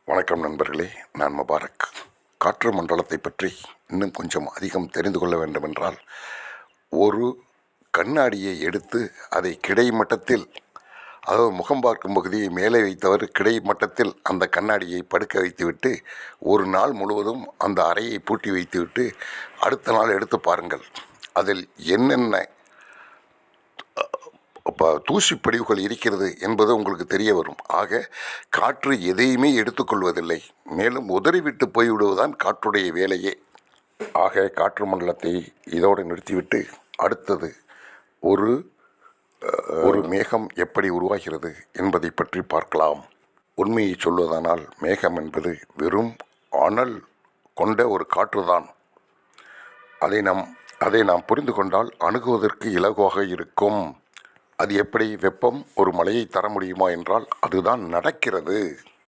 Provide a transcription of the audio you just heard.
வணக்கம் நண்பர்களே, நான் முபாரக். காற்று மண்டலத்தை பற்றி இன்னும் கொஞ்சம் அதிகம் தெரிந்து கொள்ள வேண்டுமென்றால், ஒரு கண்ணாடியை எடுத்து அதை கிடைமட்டத்தில், அதாவது முகம் பார்க்கும் பகுதியை மேலே வைத்தவர் கிடைமட்டத்தில் அந்த கண்ணாடியை படுக்க வைத்துவிட்டு ஒரு நாள் முழுவதும் அந்த அறையை பூட்டி வைத்துவிட்டு அடுத்த நாள் எடுத்து பாருங்கள். அதில் என்னென்ன தூசி படிவுகள் இருக்கிறது என்பது உங்களுக்கு தெரிய வரும். ஆக காற்று எதையுமே எடுத்துக்கொள்வதில்லை, மேலும் உதறிவிட்டு போய்விடுவதுதான் காற்றுடைய வேலையே. ஆக காற்று மண்டலத்தை இதோடு நிறுத்திவிட்டு அடுத்தது ஒரு மேகம் எப்படி உருவாகிறது என்பதை பற்றி பார்க்கலாம். உண்மையை சொல்வதானால் மேகம் என்பது வெறும் அனல் கொண்ட ஒரு காற்றுதான். அதை நாம் புரிந்து கொண்டால் அணுகுவதற்கு இலகுவாக இருக்கும். அது எப்படி வெப்பம் ஒரு மலையை தர முடியுமா என்றால் அதுதான் நடக்கிறது.